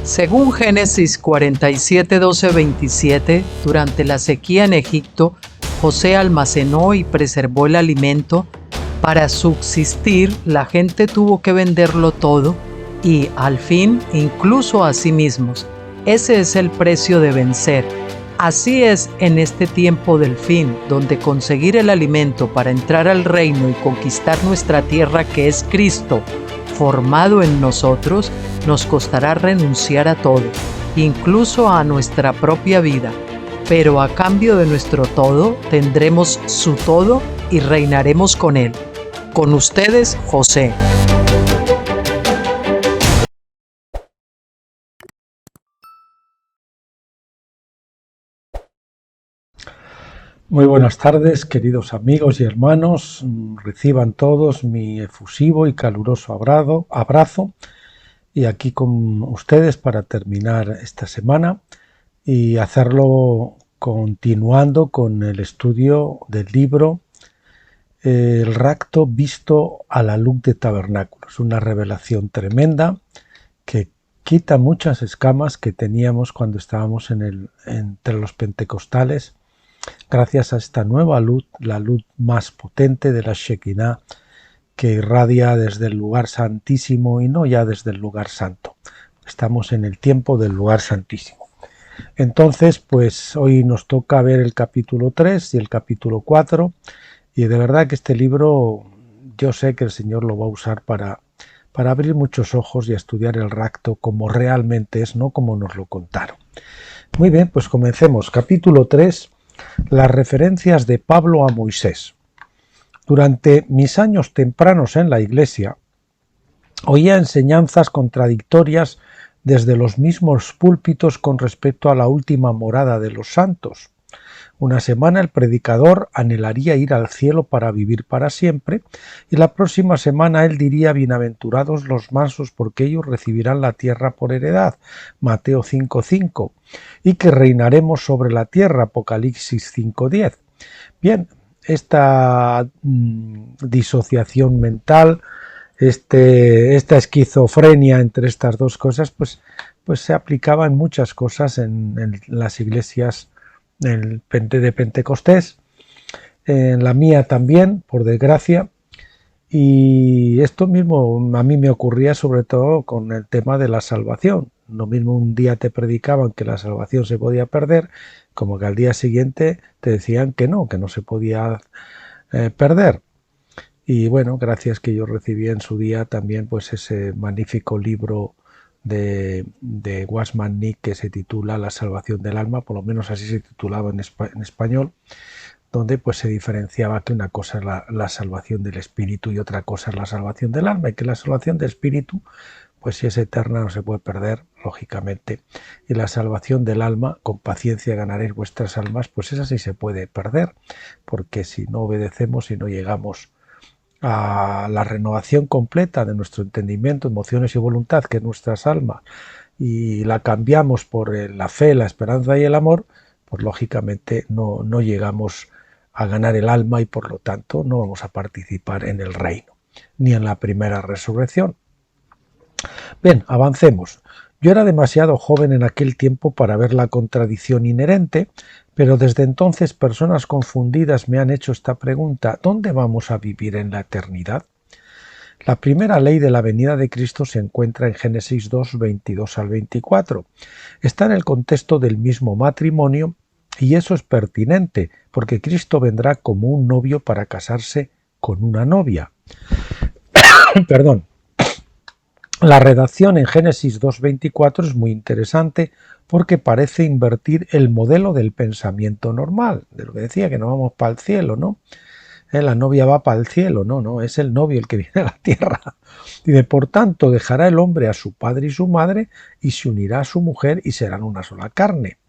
Según Génesis 47, 12, 27, durante la sequía en Egipto, José almacenó y preservó el alimento. Para subsistir, la gente tuvo que venderlo todo y, al fin, incluso a sí mismos. Ese es el precio de vencer. Así es en este tiempo del fin, donde conseguir el alimento para entrar al reino y conquistar nuestra tierra, que es Cristo, formado en nosotros, nos costará renunciar a todo, incluso a nuestra propia vida. Pero a cambio de nuestro todo, tendremos su todo y reinaremos con él. Con ustedes, José. Muy buenas tardes, queridos amigos y hermanos. Reciban todos mi efusivo y caluroso abrazo. Y aquí con ustedes para terminar esta semana y hacerlo continuando con el estudio del libro El rapto visto a la luz de tabernáculos. Una revelación tremenda que quita muchas escamas que teníamos cuando estábamos entre los pentecostales, gracias a esta nueva luz, la luz más potente de la Shekinah, que irradia desde el lugar santísimo y no ya desde el lugar santo. Estamos en el tiempo del lugar santísimo. Entonces, pues hoy nos toca ver el capítulo 3 y el capítulo 4, y de verdad que este libro yo sé que el Señor lo va a usar para abrir muchos ojos y a estudiar el rapto como realmente es, no como nos lo contaron. Muy bien, pues comencemos. Capítulo 3. Las referencias de Pablo a Moisés. Durante mis años tempranos en la Iglesia, oía enseñanzas contradictorias desde los mismos púlpitos con respecto a la última morada de los santos. Una semana el predicador anhelaría ir al cielo para vivir para siempre, y la próxima semana él diría: bienaventurados los mansos, porque ellos recibirán la tierra por heredad, Mateo 5:5, y que reinaremos sobre la tierra, Apocalipsis 5:10. Bien, esta disociación mental, esta esquizofrenia entre estas dos cosas, pues se aplicaba en muchas cosas en las iglesias de Pentecostés, en la mía también, por desgracia, y esto mismo a mí me ocurría sobre todo con el tema de la salvación. Lo mismo un día te predicaban que la salvación se podía perder, como que al día siguiente te decían que no se podía perder. Y bueno, gracias que yo recibí en su día también pues ese magnífico libro de Wasman Nick que se titula La salvación del alma, por lo menos así se titulaba en español, donde pues se diferenciaba que una cosa es la salvación del espíritu y otra cosa es la salvación del alma, y que la salvación del espíritu, pues si es eterna, no se puede perder, lógicamente, y la salvación del alma, con paciencia ganaréis vuestras almas, pues esa sí se puede perder, porque si no obedecemos y no llegamos a la renovación completa de nuestro entendimiento, emociones y voluntad, que es nuestras almas, y la cambiamos por la fe, la esperanza y el amor, pues lógicamente no llegamos a ganar el alma y por lo tanto no vamos a participar en el reino, ni en la primera resurrección. Bien, avancemos. Yo era demasiado joven en aquel tiempo para ver la contradicción inherente, pero desde entonces personas confundidas me han hecho esta pregunta: ¿dónde vamos a vivir en la eternidad? La primera ley de la venida de Cristo se encuentra en Génesis 2, 22 al 24. Está en el contexto del mismo matrimonio y eso es pertinente, porque Cristo vendrá como un novio para casarse con una novia. Perdón. La redacción en Génesis 2:24 es muy interesante porque parece invertir el modelo del pensamiento normal, de lo que decía, que no vamos para el cielo, ¿no? La novia va para el cielo, no, es el novio el que viene a la tierra. Dice: por tanto, dejará el hombre a su padre y su madre y se unirá a su mujer y serán una sola carne.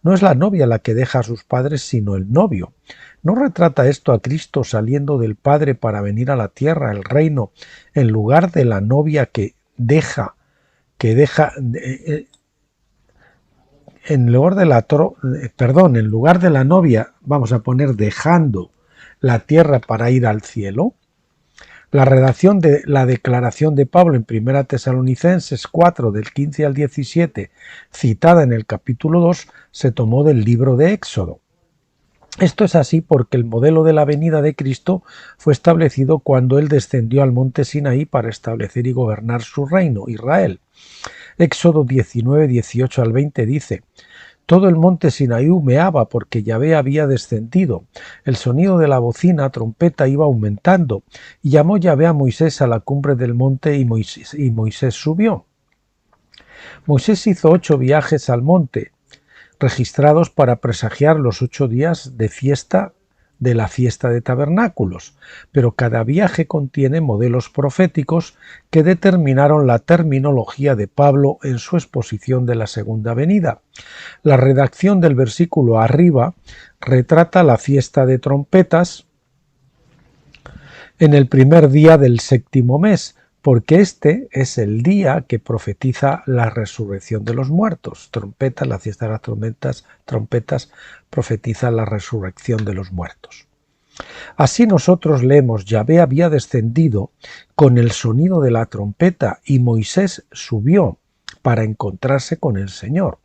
No es la novia la que deja a sus padres, sino el novio. ¿No retrata esto a Cristo saliendo del Padre para venir a la tierra, el reino, en lugar de la novia que deja, en lugar de la novia, vamos a poner dejando la tierra para ir al cielo? La redacción de la declaración de Pablo en 1 Tesalonicenses 4, del 15 al 17, citada en el capítulo 2, se tomó del libro de Éxodo. Esto es así porque el modelo de la venida de Cristo fue establecido cuando Él descendió al monte Sinaí para establecer y gobernar su reino, Israel. Éxodo 19, 18 al 20 dice: todo el monte Sinaí humeaba porque Yahvé había descendido. El sonido de la bocina, trompeta, iba aumentando. Y llamó Yahvé a Moisés a la cumbre del monte y Moisés subió. Moisés hizo 8 viajes al monte, registrados para presagiar los 8 días de fiesta de la fiesta de tabernáculos, pero cada viaje contiene modelos proféticos que determinaron la terminología de Pablo en su exposición de la segunda venida. La redacción del versículo arriba retrata la fiesta de trompetas en el primer día del 7º mes, porque este es el día que profetiza la resurrección de los muertos. Trompetas, la fiesta de las trompetas profetiza la resurrección de los muertos. Así nosotros leemos: Yahvé había descendido con el sonido de la trompeta y Moisés subió para encontrarse con el Señor.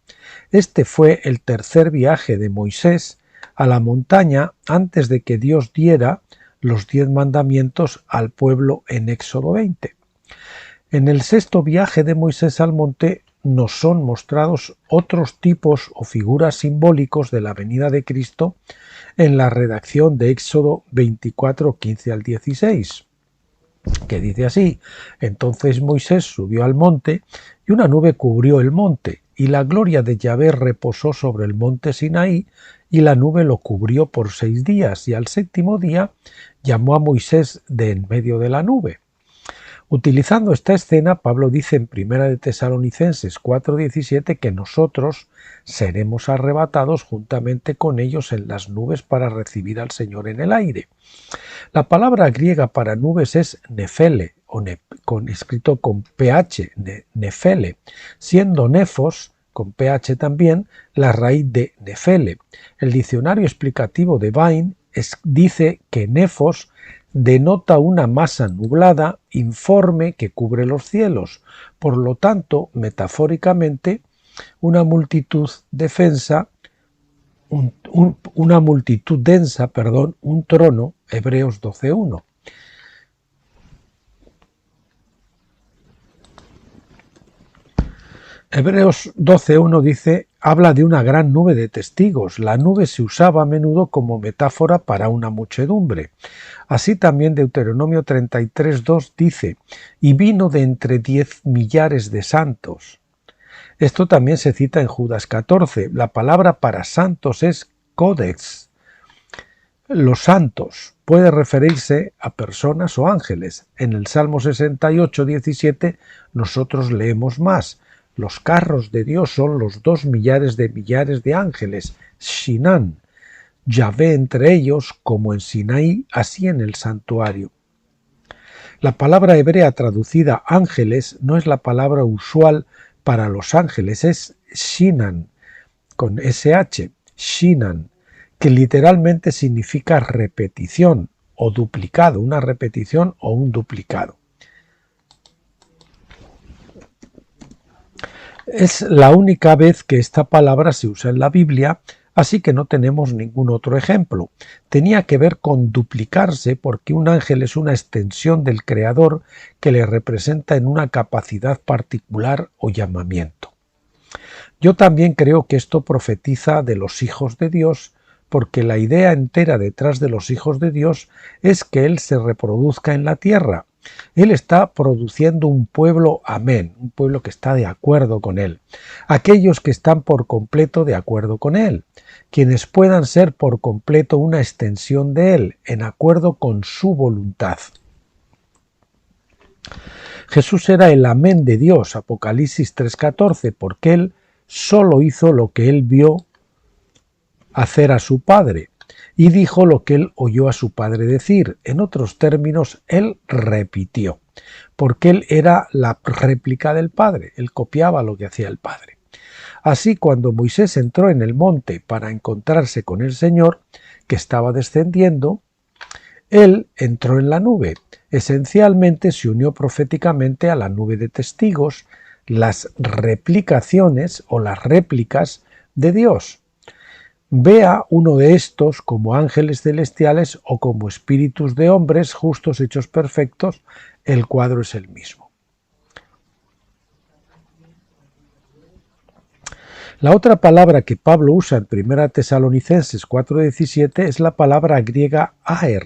Este fue el tercer viaje de Moisés a la montaña antes de que Dios diera los 10 mandamientos al pueblo en Éxodo 20. En el 6º viaje de Moisés al monte nos son mostrados otros tipos o figuras simbólicos de la venida de Cristo en la redacción de Éxodo 24, 15 al 16, que dice así: entonces Moisés subió al monte y una nube cubrió el monte, y la gloria de Yahvé reposó sobre el monte Sinaí, y la nube lo cubrió por 6 días, y al 7º día llamó a Moisés de en medio de la nube. Utilizando esta escena, Pablo dice en 1 Tesalonicenses 4:17 que nosotros seremos arrebatados juntamente con ellos en las nubes para recibir al Señor en el aire. La palabra griega para nubes es nefele, escrito con ph, nefele, siendo nefos, con ph también, la raíz de nefele. El diccionario explicativo de Vine dice que nefos denota una masa nublada, informe, que cubre los cielos. Por lo tanto, metafóricamente, una multitud densa, un trono, Hebreos 12:1. Hebreos 12:1 dice, habla de una gran nube de testigos. La nube se usaba a menudo como metáfora para una muchedumbre. Así también Deuteronomio 33:2 dice, y vino de entre 10 millares de santos. Esto también se cita en Judas 14. La palabra para santos es codex. Los santos puede referirse a personas o ángeles. En el Salmo 68:17 nosotros leemos más. Los carros de Dios son los 2 millares de ángeles, Shinan. Yahvé entre ellos, como en Sinaí, así en el santuario. La palabra hebrea traducida ángeles no es la palabra usual para los ángeles, es Shinan, con SH, Shinan, que literalmente significa repetición o duplicado, una repetición o un duplicado. Es la única vez que esta palabra se usa en la Biblia, así que no tenemos ningún otro ejemplo. Tenía que ver con duplicarse porque un ángel es una extensión del Creador que le representa en una capacidad particular o llamamiento. Yo también creo que esto profetiza de los hijos de Dios, porque la idea entera detrás de los hijos de Dios es que Él se reproduzca en la tierra. Él está produciendo un pueblo amén, un pueblo que está de acuerdo con Él. Aquellos que están por completo de acuerdo con Él, quienes puedan ser por completo una extensión de Él, en acuerdo con su voluntad. Jesús era el amén de Dios, Apocalipsis 3:14, porque Él solo hizo lo que Él vio hacer a su Padre, y dijo lo que Él oyó a su Padre decir. En otros términos, Él repitió, porque Él era la réplica del Padre, Él copiaba lo que hacía el Padre. Así, cuando Moisés entró en el monte para encontrarse con el Señor, que estaba descendiendo, Él entró en la nube. Esencialmente se unió proféticamente a la nube de testigos, las replicaciones o las réplicas de Dios. Vea uno de estos como ángeles celestiales o como espíritus de hombres justos hechos perfectos, el cuadro es el mismo. La otra palabra que Pablo usa en 1 Tesalonicenses 4:17 es la palabra griega aer,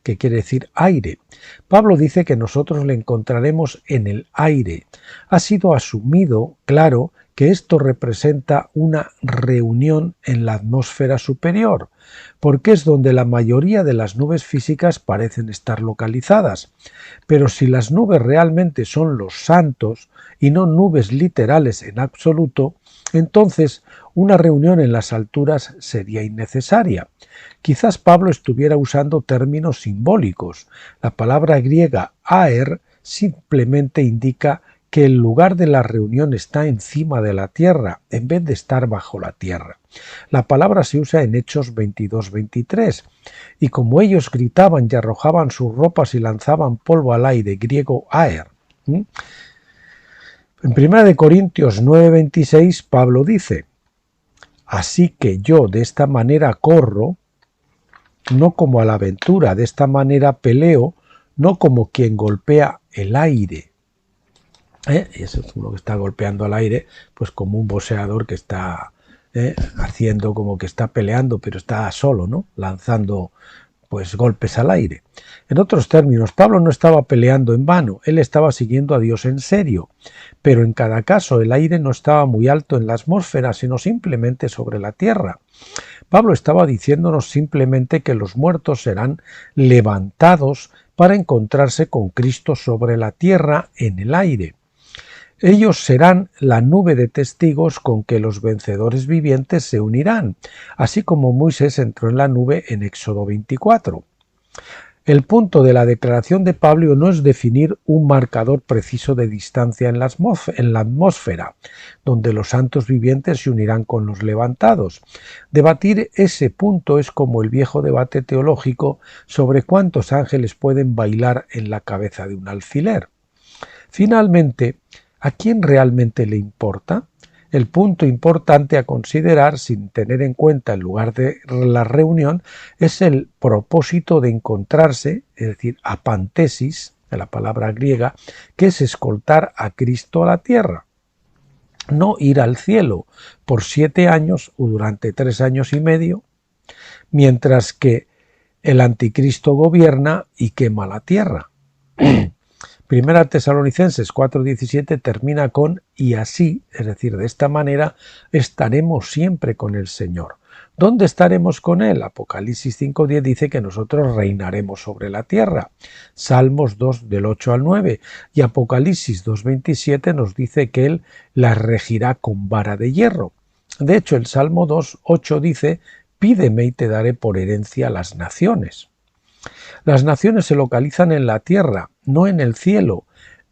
que quiere decir aire. Pablo dice que nosotros le encontraremos en el aire. Ha sido asumido, claro, que esto representa una reunión en la atmósfera superior, porque es donde la mayoría de las nubes físicas parecen estar localizadas. Pero si las nubes realmente son los santos y no nubes literales en absoluto, entonces una reunión en las alturas sería innecesaria. Quizás Pablo estuviera usando términos simbólicos. La palabra griega aer simplemente indica que el lugar de la reunión está encima de la tierra, en vez de estar bajo la tierra. La palabra se usa en Hechos 22-23, y como ellos gritaban y arrojaban sus ropas y lanzaban polvo al aire, griego aer. En 1 Corintios 9:26 Pablo dice: así que yo de esta manera corro, no como a la aventura, de esta manera peleo, no como quien golpea el aire. Y eso es uno que está golpeando al aire, pues como un boxeador que está haciendo como que está peleando, pero está solo, ¿no? Lanzando pues golpes al aire. En otros términos, Pablo no estaba peleando en vano, él estaba siguiendo a Dios en serio, pero en cada caso el aire no estaba muy alto en la atmósfera, sino simplemente sobre la tierra. Pablo estaba diciéndonos simplemente que los muertos serán levantados para encontrarse con Cristo sobre la tierra en el aire. Ellos serán la nube de testigos con que los vencedores vivientes se unirán, así como Moisés entró en la nube en Éxodo 24. El punto de la declaración de Pablo no es definir un marcador preciso de distancia en la atmósfera, donde los santos vivientes se unirán con los levantados. Debatir ese punto es como el viejo debate teológico sobre cuántos ángeles pueden bailar en la cabeza de un alfiler. Finalmente, ¿a quién realmente le importa? El punto importante a considerar, sin tener en cuenta el lugar de la reunión, es el propósito de encontrarse, es decir, apantesis, de la palabra griega, que es escoltar a Cristo a la tierra. No ir al cielo por 7 años o durante 3 años y medio, mientras que el anticristo gobierna y quema la tierra. 1 Tesalonicenses 4:17 termina con y así, es decir, de esta manera, estaremos siempre con el Señor. ¿Dónde estaremos con Él? Apocalipsis 5:10 dice que nosotros reinaremos sobre la tierra. Salmos 2 del 8 al 9 y Apocalipsis 2:27 nos dice que Él la regirá con vara de hierro. De hecho, el Salmo 2:8 dice: pídeme y te daré por herencia las naciones. Las naciones se localizan en la tierra, no en el cielo,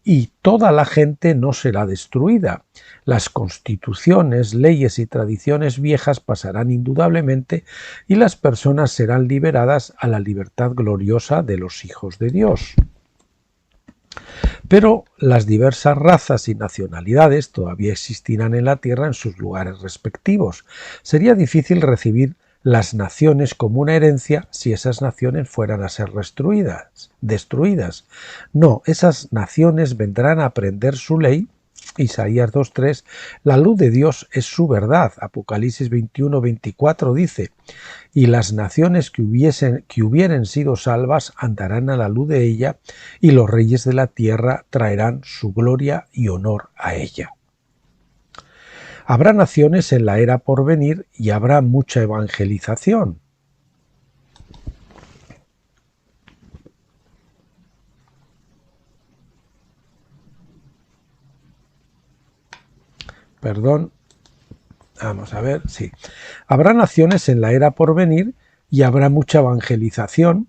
y toda la gente no será destruida. Las constituciones, leyes y tradiciones viejas pasarán indudablemente y las personas serán liberadas a la libertad gloriosa de los hijos de Dios. Pero las diversas razas y nacionalidades todavía existirán en la tierra en sus lugares respectivos. Sería difícil recibir las naciones como una herencia si esas naciones fueran a ser destruidas. No, esas naciones vendrán a aprender su ley. Isaías 2:3, la luz de Dios es su verdad. Apocalipsis 21:24 dice: y las naciones que hubieren sido salvas andarán a la luz de ella, y los reyes de la tierra traerán su gloria y honor a ella. Habrá naciones en la era por venir y habrá mucha evangelización. Perdón, vamos a ver, sí. Habrá naciones en la era por venir y habrá mucha evangelización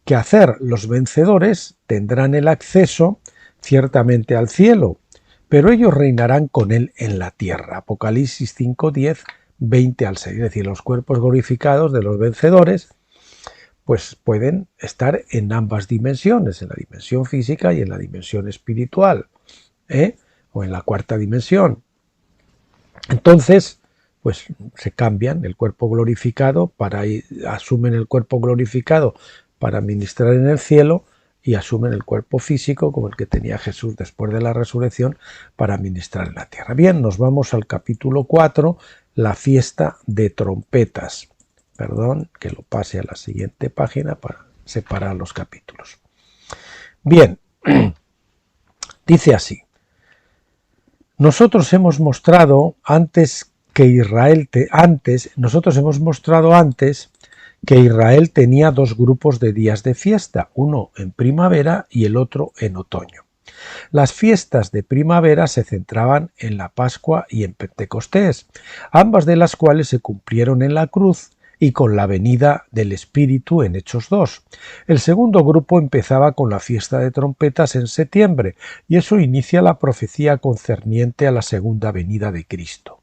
que hacer. Los vencedores tendrán el acceso ciertamente al cielo, pero ellos reinarán con él en la tierra. Apocalipsis 5:10, 20 al 6. Es decir, los cuerpos glorificados de los vencedores pues pueden estar en ambas dimensiones, en la dimensión física y en la dimensión espiritual, o en la cuarta dimensión. Entonces, pues se cambian el cuerpo glorificado asumen el cuerpo glorificado para ministrar en el cielo y asumen el cuerpo físico como el que tenía Jesús después de la resurrección para ministrar en la tierra. Bien, nos vamos al capítulo 4, la fiesta de trompetas. Perdón, que lo pase a la siguiente página para separar los capítulos. Bien, dice así: nosotros hemos mostrado antes que Israel tenía dos grupos de días de fiesta, uno en primavera y el otro en otoño. Las fiestas de primavera se centraban en la Pascua y en Pentecostés, ambas de las cuales se cumplieron en la cruz y con la venida del Espíritu en Hechos 2. El segundo grupo empezaba con la fiesta de trompetas en septiembre, y eso inicia la profecía concerniente a la segunda venida de Cristo.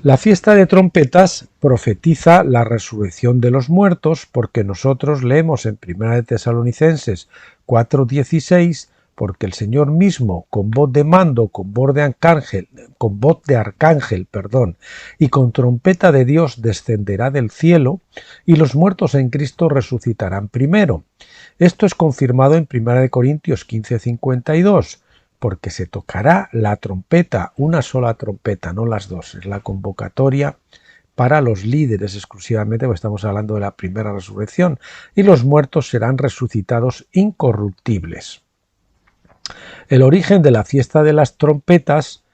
La fiesta de trompetas profetiza la resurrección de los muertos, porque nosotros leemos en 1 Tesalonicenses 4:16, porque el Señor mismo, con voz de mando, con voz de arcángel, y con trompeta de Dios descenderá del cielo, y los muertos en Cristo resucitarán primero. Esto es confirmado en 1 Corintios 15:52, porque se tocará la trompeta, una sola trompeta, no las dos. Es la convocatoria para los líderes exclusivamente, porque estamos hablando de la primera resurrección, y los muertos serán resucitados incorruptibles. El origen de la fiesta de las trompetas,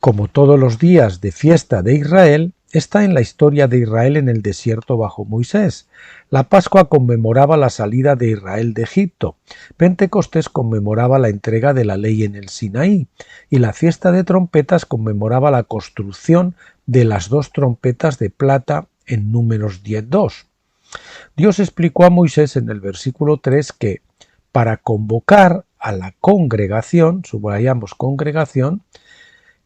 como todos los días de fiesta de Israel, está en la historia de Israel en el desierto bajo Moisés. La Pascua conmemoraba la salida de Israel de Egipto. Pentecostés conmemoraba la entrega de la ley en el Sinaí. Y la fiesta de trompetas conmemoraba la construcción de las dos trompetas de plata en Números 10:2. Dios explicó a Moisés en el versículo 3 que para convocar a la congregación, subrayamos congregación,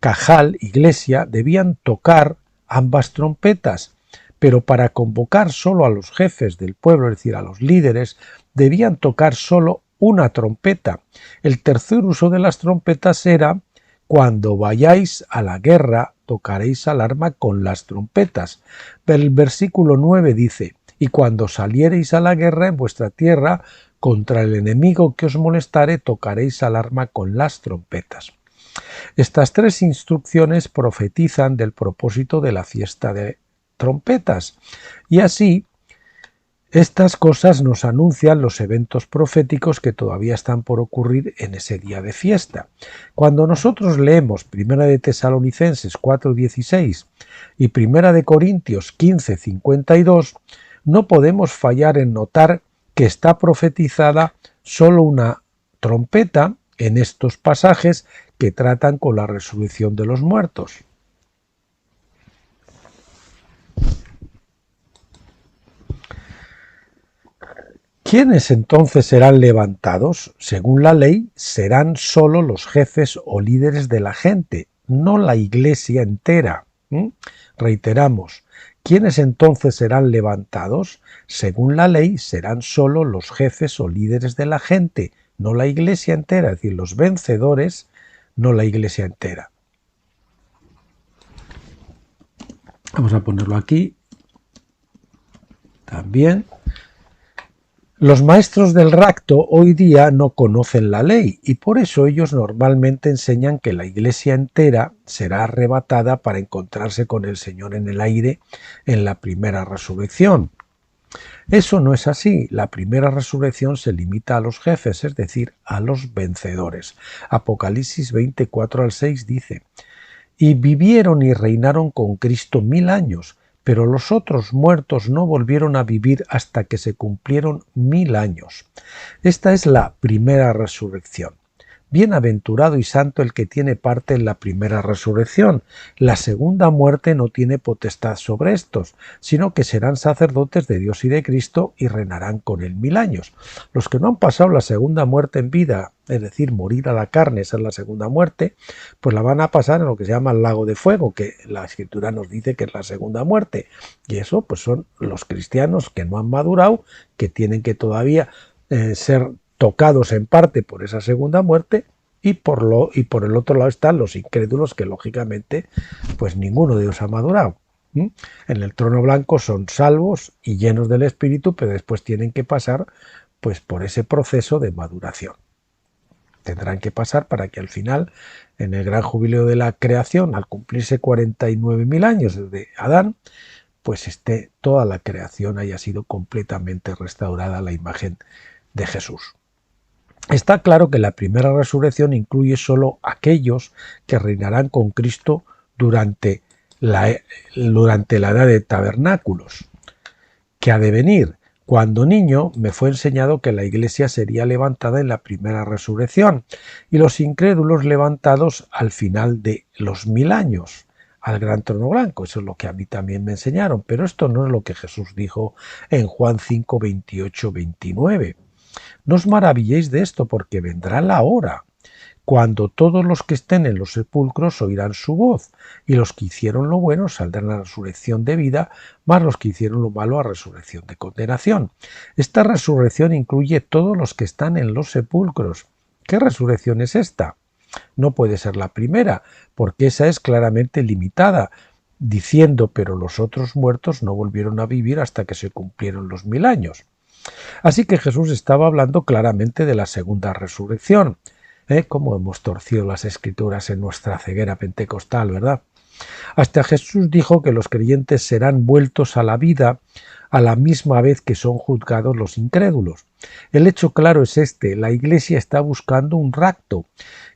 cajal, iglesia, debían tocar ambas trompetas, pero para convocar solo a los jefes del pueblo, es decir, a los líderes, debían tocar solo una trompeta. El tercer uso de las trompetas era: cuando vayáis a la guerra, tocaréis alarma con las trompetas. El versículo 9 dice: y cuando saliereis a la guerra en vuestra tierra, contra el enemigo que os molestare, tocaréis alarma con las trompetas. Estas tres instrucciones profetizan del propósito de la fiesta de trompetas, y así estas cosas nos anuncian los eventos proféticos que todavía están por ocurrir en ese día de fiesta. Cuando nosotros leemos 1 Tesalonicenses 4:16 y 1 Corintios 15:52, no podemos fallar en notar que está profetizada solo una trompeta en estos pasajes que tratan con la resurrección de los muertos. ¿Quiénes entonces serán levantados? Según la ley, serán solo los jefes o líderes de la gente, no la iglesia entera. Reiteramos, ¿quiénes entonces serán levantados? Según la ley, serán solo los jefes o líderes de la gente, no la iglesia entera, es decir, los vencedores, no la iglesia entera. Vamos a ponerlo aquí también. Los maestros del rapto hoy día no conocen la ley y por eso ellos normalmente enseñan que la iglesia entera será arrebatada para encontrarse con el Señor en el aire en la primera resurrección. Eso no es así. La primera resurrección se limita a los jefes, es decir, a los vencedores. Apocalipsis 24:6 dice: y vivieron y reinaron con Cristo 1000 años, pero los otros muertos no volvieron a vivir hasta que se cumplieron 1000 años. Esta es la primera resurrección. Bienaventurado y santo el que tiene parte en la primera resurrección. La segunda muerte no tiene potestad sobre estos, sino que serán sacerdotes de Dios y de Cristo y reinarán con él 1000 años. Los que no han pasado la segunda muerte en vida, es decir, morir a la carne, esa es la segunda muerte, pues la van a pasar en lo que se llama el lago de fuego, que la Escritura nos dice que es la segunda muerte. Y eso pues son los cristianos que no han madurado, que tienen que todavía ser tocados en parte por esa segunda muerte, y por el otro lado están los incrédulos que lógicamente pues ninguno de ellos ha madurado. En el trono blanco son salvos y llenos del Espíritu, pero después tienen que pasar pues por ese proceso de maduración. Tendrán que pasar para que al final, en el gran jubileo de la creación, al cumplirse 49.000 años desde Adán, pues toda la creación haya sido completamente restaurada a la imagen de Jesús. Está claro que la primera resurrección incluye solo aquellos que reinarán con Cristo durante la edad de tabernáculos, que ha de venir. Cuando niño me fue enseñado que la Iglesia sería levantada en la primera resurrección y los incrédulos levantados al final de los 1000 años, al gran trono blanco. Eso es lo que a mí también me enseñaron, pero esto no es lo que Jesús dijo en Juan 5, 28, 29. No os maravilléis de esto, porque vendrá la hora cuando todos los que estén en los sepulcros oirán su voz, y los que hicieron lo bueno saldrán a resurrección de vida, más los que hicieron lo malo a resurrección de condenación. Esta resurrección incluye todos los que están en los sepulcros. ¿Qué resurrección es esta? No puede ser la primera, porque esa es claramente limitada, diciendo, pero los otros muertos no volvieron a vivir hasta que se cumplieron los 1000 años. Así que Jesús estaba hablando claramente de la segunda resurrección. Cómo hemos torcido las Escrituras en nuestra ceguera pentecostal, ¿verdad? Hasta Jesús dijo que los creyentes serán vueltos a la vida a la misma vez que son juzgados los incrédulos. El hecho claro es la Iglesia está buscando un rapto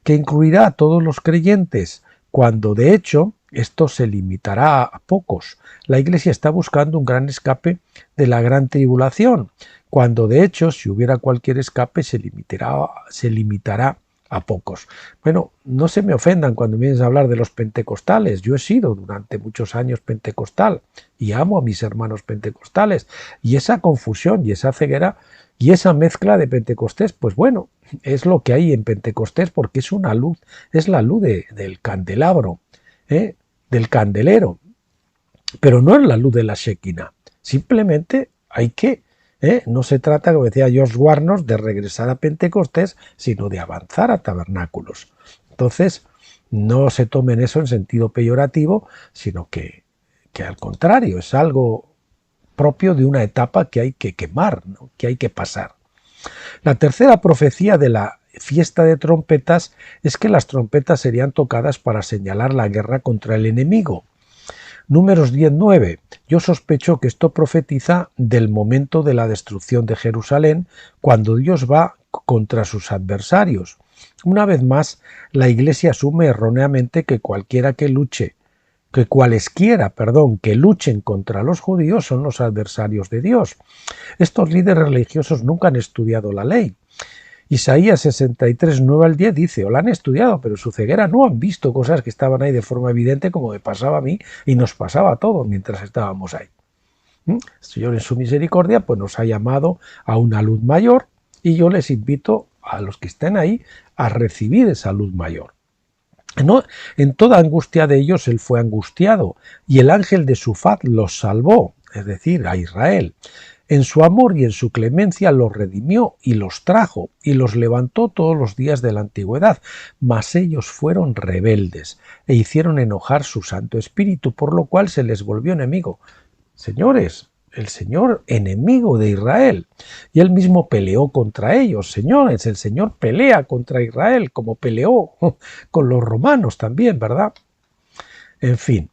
que incluirá a todos los creyentes, cuando de hecho esto se limitará a pocos. La Iglesia está buscando un gran escape de la gran tribulación, cuando de hecho si hubiera cualquier escape se limitará a pocos. Bueno, no se me ofendan cuando vienes a hablar de los pentecostales. Yo he sido durante muchos años pentecostal y amo a mis hermanos pentecostales, y esa confusión y esa ceguera y esa mezcla de Pentecostés, pues bueno, es lo que hay en Pentecostés, porque es una luz, es la luz del candelabro, del candelero, pero no es la luz de la Shekinah. Simplemente hay que no se trata, como decía George Warner, de regresar a Pentecostés, sino de avanzar a tabernáculos. Entonces, no se tomen eso en sentido peyorativo, sino que al contrario, es algo propio de una etapa que hay que quemar, ¿no? Que hay que pasar. La tercera profecía de la fiesta de trompetas es que las trompetas serían tocadas para señalar la guerra contra el enemigo. Números 10:9. Yo sospecho que esto profetiza del momento de la destrucción de Jerusalén, cuando Dios va contra sus adversarios. Una vez más, la Iglesia asume erróneamente que cualesquiera que luchen contra los judíos son los adversarios de Dios. Estos líderes religiosos nunca han estudiado la ley. Isaías 63, 9 al 10 dice, o la han estudiado, pero su ceguera no han visto cosas que estaban ahí de forma evidente, como me pasaba a mí y nos pasaba a todos mientras estábamos ahí. El Señor en su misericordia pues nos ha llamado a una luz mayor, y yo les invito a los que estén ahí a recibir esa luz mayor. ¿No? En toda angustia de ellos él fue angustiado, y el ángel de su faz los salvó, es decir, a Israel. En su amor y en su clemencia los redimió y los trajo y los levantó todos los días de la antigüedad, mas ellos fueron rebeldes e hicieron enojar su Santo Espíritu, por lo cual se les volvió enemigo. Señores, el Señor enemigo de Israel, y él mismo peleó contra ellos. Señores, el Señor pelea contra Israel, como peleó con los romanos también, ¿verdad? En fin,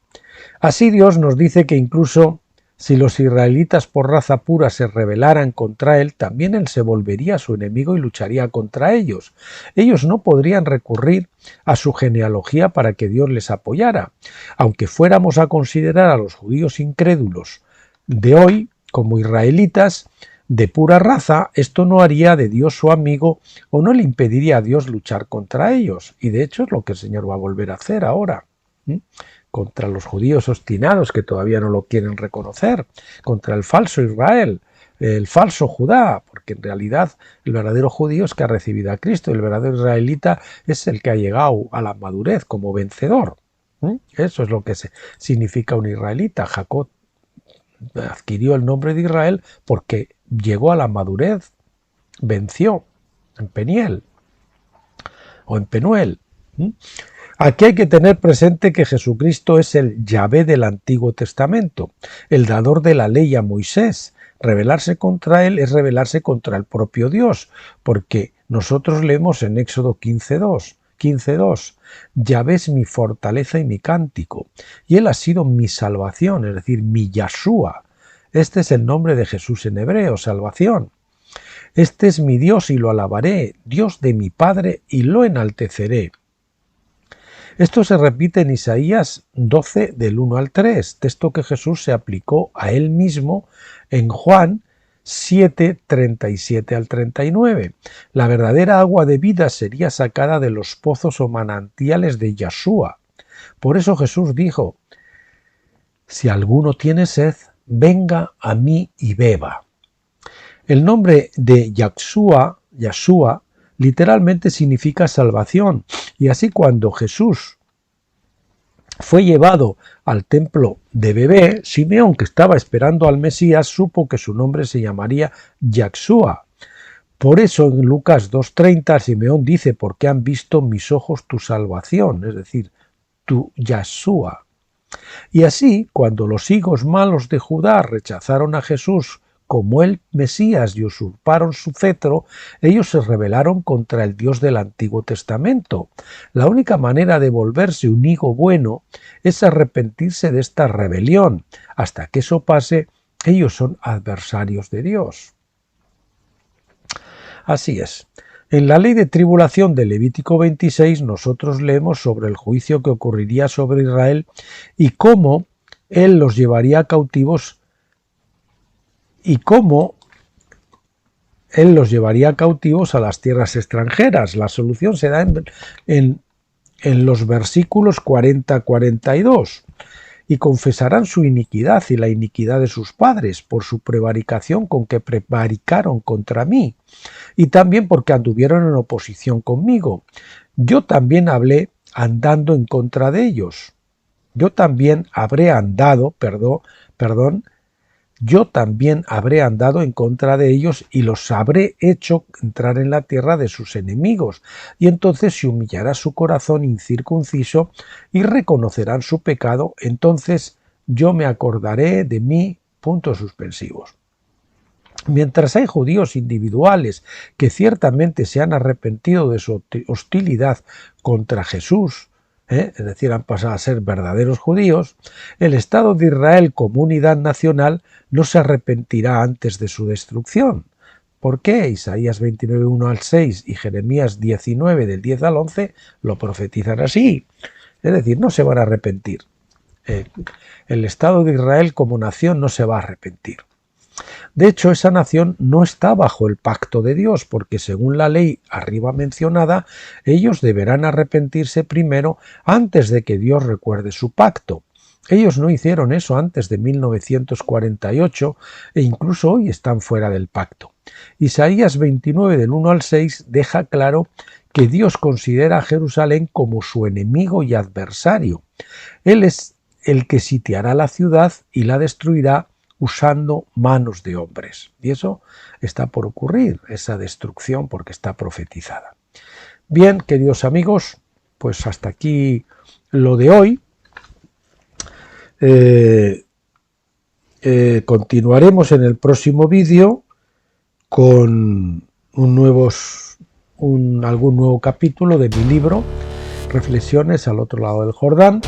así Dios nos dice que incluso si los israelitas por raza pura se rebelaran contra él, también él se volvería su enemigo y lucharía contra ellos. Ellos no podrían recurrir a su genealogía para que Dios les apoyara. Aunque fuéramos a considerar a los judíos incrédulos de hoy como israelitas, de pura raza, esto no haría de Dios su amigo o no le impediría a Dios luchar contra ellos. Y de hecho es lo que el Señor va a volver a hacer ahora. Contra los judíos obstinados que todavía no lo quieren reconocer, contra el falso Israel, el falso Judá, porque en realidad el verdadero judío es que ha recibido a Cristo, y el verdadero israelita es el que ha llegado a la madurez como vencedor. Eso es lo que significa un israelita. Jacob adquirió el nombre de Israel porque llegó a la madurez, venció en Peniel o en Penuel. Aquí hay que tener presente que Jesucristo es el Yahvé del Antiguo Testamento, el dador de la ley a Moisés. Rebelarse contra él es rebelarse contra el propio Dios, porque nosotros leemos en Éxodo 15:2, Yahvé es mi fortaleza y mi cántico, y él ha sido mi salvación, es decir, mi Yahshua. Este es el nombre de Jesús en hebreo, salvación. Este es mi Dios y lo alabaré, Dios de mi Padre y lo enalteceré. Esto se repite en Isaías 12 del 1 al 3, texto que Jesús se aplicó a él mismo en Juan 7, 37 al 39. La verdadera agua de vida sería sacada de los pozos o manantiales de Yahshua. Por eso Jesús dijo, si alguno tiene sed, venga a mí y beba. El nombre de Yahshua literalmente significa salvación, y así cuando Jesús fue llevado al templo de bebé, Simeón, que estaba esperando al Mesías, supo que su nombre se llamaría Yahshua. Por eso en Lucas 2:30 Simeón dice, porque han visto mis ojos tu salvación, es decir, tu Yahshua. Y así, cuando los higos malos de Judá rechazaron a Jesús como el Mesías y usurparon su cetro, ellos se rebelaron contra el Dios del Antiguo Testamento. La única manera de volverse un higo bueno es arrepentirse de esta rebelión. Hasta que eso pase, ellos son adversarios de Dios. Así es. En la ley de tribulación de Levítico 26 nosotros leemos sobre el juicio que ocurriría sobre Israel y cómo él los llevaría cautivos a las tierras extranjeras. La solución se da en los versículos 40-42. Y confesarán su iniquidad y la iniquidad de sus padres por su prevaricación con que prevaricaron contra mí, y también porque anduvieron en oposición conmigo. Yo también hablé andando en contra de ellos. Yo también habré andado en contra de ellos y los habré hecho entrar en la tierra de sus enemigos, y entonces se humillará su corazón incircunciso y reconocerán su pecado, entonces yo me acordaré de mí, puntos suspensivos. Mientras hay judíos individuales que ciertamente se han arrepentido de su hostilidad contra Jesús, es decir, han pasado a ser verdaderos judíos, el Estado de Israel como unidad nacional no se arrepentirá antes de su destrucción. ¿Por qué? Isaías 29, 1 al 6 y Jeremías 19, del 10 al 11 lo profetizan así. Es decir, no se van a arrepentir. El Estado de Israel como nación no se va a arrepentir. De hecho, esa nación no está bajo el pacto de Dios, porque según la ley arriba mencionada, ellos deberán arrepentirse primero antes de que Dios recuerde su pacto. Ellos no hicieron eso antes de 1948 e incluso hoy están fuera del pacto. Isaías 29 del 1 al 6 deja claro que Dios considera a Jerusalén como su enemigo y adversario. Él es el que sitiará la ciudad y la destruirá usando manos de hombres. Y eso está por ocurrir, esa destrucción, porque está profetizada. Bien, queridos amigos, pues hasta aquí lo de hoy. Continuaremos en el próximo vídeo con algún nuevo capítulo de mi libro, Reflexiones al otro lado del Jordán.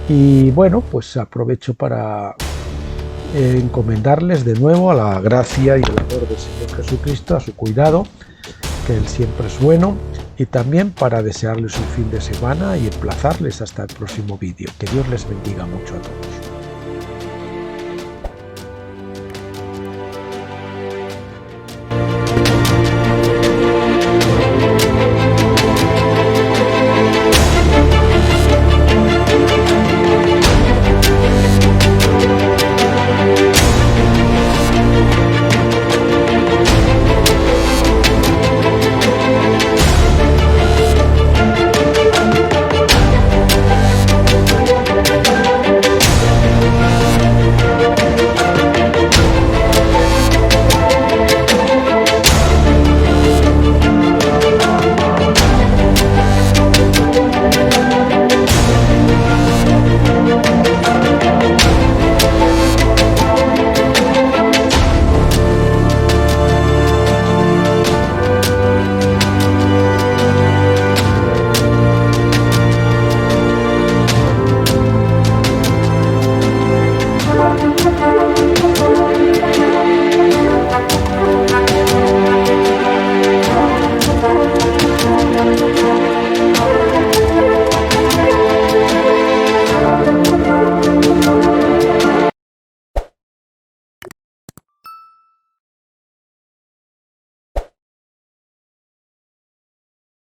Y bueno, pues aprovecho para encomendarles de nuevo a la gracia y el amor del Señor Jesucristo, a su cuidado, que Él siempre es bueno, y también para desearles un fin de semana y emplazarles hasta el próximo vídeo. Que Dios les bendiga mucho a todos.